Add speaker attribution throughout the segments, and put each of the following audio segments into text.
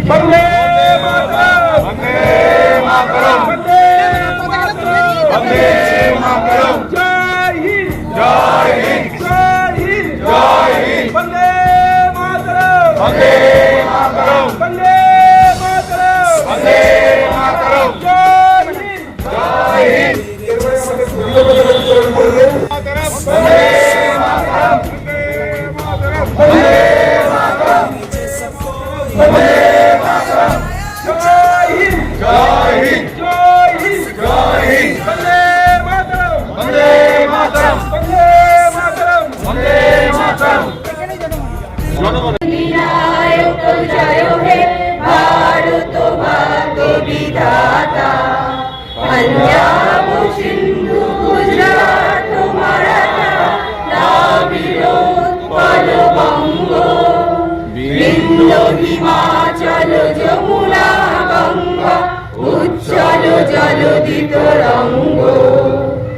Speaker 1: বন্দে মাতরম, বন্দে মাতরম, বন্দে মাতরম, বন্দে মাতরম, জয় হিন্দ, জয় হিন্দ, জয় হিন্দ, জয় হিন্দ, বন্দে মাতরম, বন্দে মাতরম, বন্দে মাতরম, বন্দে মাতরম, জয় হিন্দ, জয় হিন্দ। এরপরে আমাদের বন্দে মাতরম, বন্দে মাতরম, বন্দে মাতরম, বন্দে মাতরম, জয় হিন্দ, জয় হিন্দ, জয় হিন্দ, জয় হিন্দ, বন্দে মাতরম, বন্দে মাতরম, বন্দে মাতরম, বন্দে মাতরম।
Speaker 2: বিনায়ক জয় হে ভারত ভাগ্য বিধাতা, পাঞ্জাব সিন্ধু গুজরাট মারাঠা দ্রাবিড় উৎকল বঙ্গ, বিন্ধ্য হিমাচল যমুনা গঙ্গা উজ্জ্বল জলধি তরঙ্গ,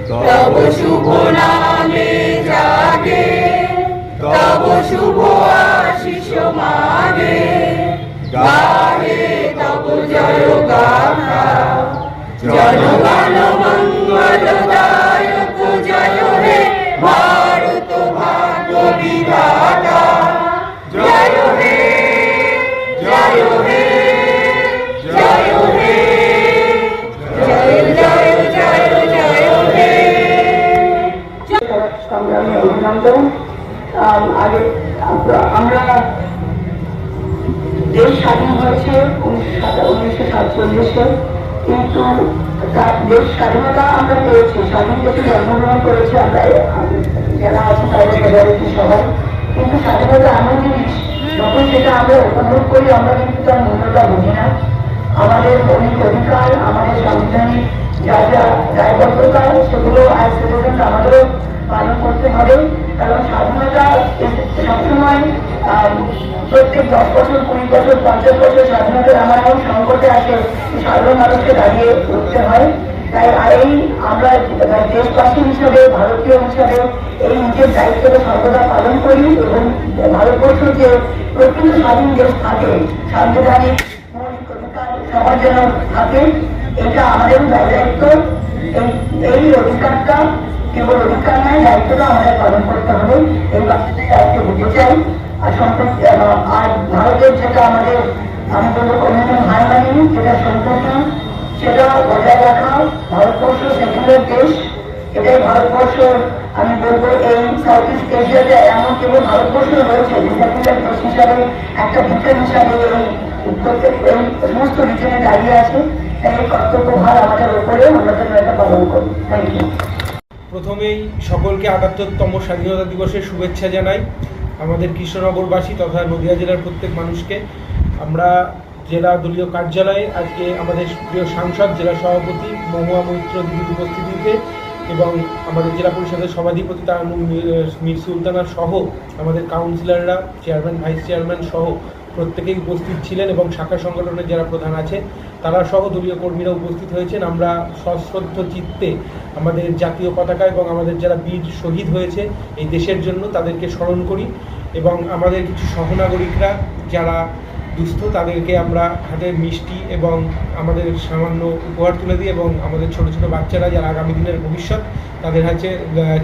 Speaker 2: তব শুভ নামে জাগে, তব শুভ আশিস মাগে, গাহে তব জয় গাথা, জনগণ মঙ্গলদায়ক জয় হে ভারত ভাগ্য বিধাতা, জয় হে, জয় হে, জয় হে, জয় জয় জয় জয় হে।
Speaker 3: সংগ্রামী অভিনন্দন। আগে আমরা দেশ স্বাধীন হয়েছে 1947-এ, কিন্তু দেশ স্বাধীনতা আমরা পেয়েছি, স্বাধীন দেশে জন্মগ্রহণ করেছি আমরা যারা আছে তাদের মেজরিটি সবাই, কিন্তু স্বাধীনতা এমন জিনিস যখন সেটা আমরা উপভোগ করি আমরা কিন্তু তার মূল্যটা বুঝি না। আমাদের মৌলিক অধিকার, আমাদের সাংবিধানিক যা যা দায়বদ্ধতা সেগুলো আজ সিটিজেন আমাদেরও পালন করতে হবে, কারণ স্বাধীনতা সবসময় প্রত্যেক 10 বছর 20 বছর 50 বছর স্বাধীনতার আমার এমন সংকটে আসে সাধারণ মানুষকে দাঁড়িয়ে উঠতে হয়। তাই এই আমরা দেশবাসী হিসাবে, ভারতীয় হিসাবে এই নিজের দায়িত্বটা সর্বদা পালন করি এবং ভারতবর্ষ যে প্রকৃত স্বাধীন দেশ থাকে, সাংবিধানিক মৌলিক অধিকার সবার যেন থাকে, এটা আমাদের দায়িত্ব। এই অধিকারটা কেবল অধিকার নয়, দায়িত্বটা আমাদের পালন করতে হবে। এই দায়িত্ব দিতে চাই। আর সম্পর্কে আর ভারতের যেটা আমাদের আমি বলবো কমিউনিটি হারমানি, যেটা সম্পর্কে সেটা বজায় রাখা। ভারতবর্ষ সেকুলার দেশ, এটাই ভারতবর্ষ আমি বলবো এই সাউথ ইস্ট এশিয়াতে এমন কেবল ভারতবর্ষ রয়েছে যে সেকুলার দেশ হিসাবে একটা বিজ্ঞান হিসাবে এই সমস্ত রিজনে দাঁড়িয়ে আছে। তাই এই কর্তব্য ভার আমাদের উপরে, আমরা যেন এটা পালন করি। Thank you.
Speaker 4: প্রথমেই সকলকে ৭৮তম স্বাধীনতা দিবসের শুভেচ্ছা জানাই। আমাদের কৃষ্ণনগরবাসী তথা নদিয়া জেলার প্রত্যেক মানুষকে। আমরা জেলা দলীয় কার্যালয়ে আজকে আমাদের প্রিয় সাংসদ, জেলা সভাপতি মহুয়া মৈত্র দিদির উপস্থিতিতে এবং আমাদের জেলা পরিষদের সভাধিপতি তারানুর মীর সুলতানা সহ আমাদের কাউন্সিলররা, চেয়ারম্যান, ভাইস চেয়ারম্যান সহ প্রত্যেকেই উপস্থিত ছিলেন এবং শাখা সংগঠনের যারা প্রধান আছে তারা সহ দলীয় কর্মীরা উপস্থিত হয়েছেন। আমরা সশ্রদ্ধ চিত্তে আমাদের জাতীয় পতাকা এবং আমাদের যারা বীর শহীদ হয়েছে এই দেশের জন্য তাদেরকে স্মরণ করি এবং আমাদের কিছু সহনাগরিকরা যারা দুস্থ তাদেরকে আমরা হাতে মিষ্টি এবং আমাদের সামান্য উপহার তুলে দিই এবং আমাদের ছোট ছোট বাচ্চারা যারা আগামী দিনের ভবিষ্যৎ তাদের হাতে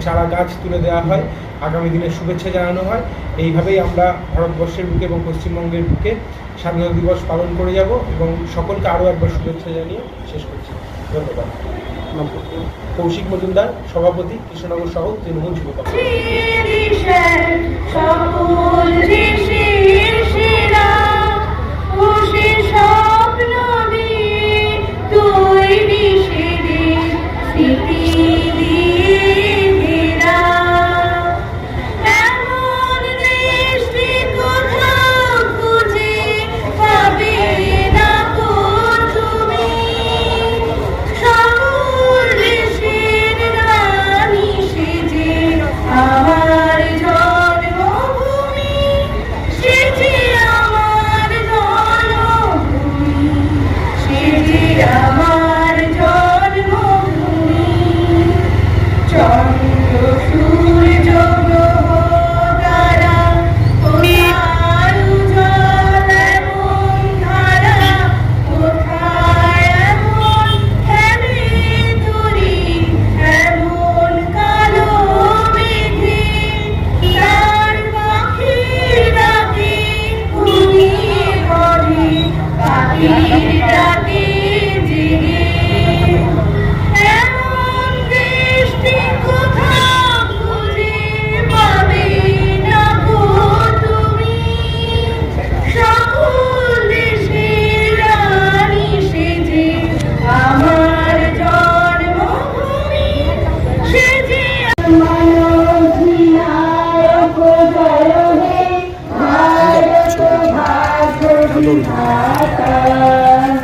Speaker 4: চারা গাছ তুলে দেওয়া হয়, আগামী দিনের শুভেচ্ছা জানানো হয়। এইভাবেই আমরা ভারতবর্ষের বুকে এবং পশ্চিমবঙ্গের বুকে স্বাধীনতা দিবস পালন করে যাব এবং সকলকে আরও একবার শুভেচ্ছা জানিয়ে শেষ করছি। ধন্যবাদ। কৌশিক মজুমদার, সভাপতি, কৃষ্ণনগর শহর তৃণমূল যুব
Speaker 2: আমার জন্মভূমি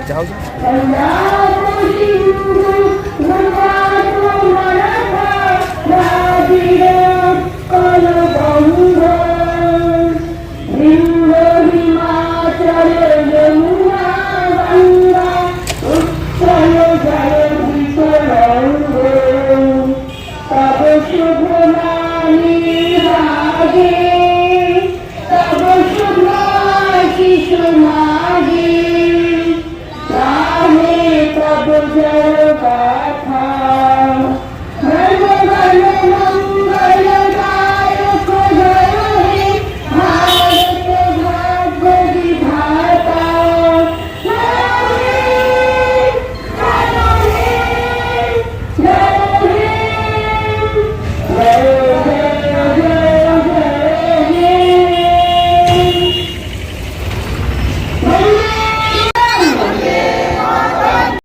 Speaker 3: যাও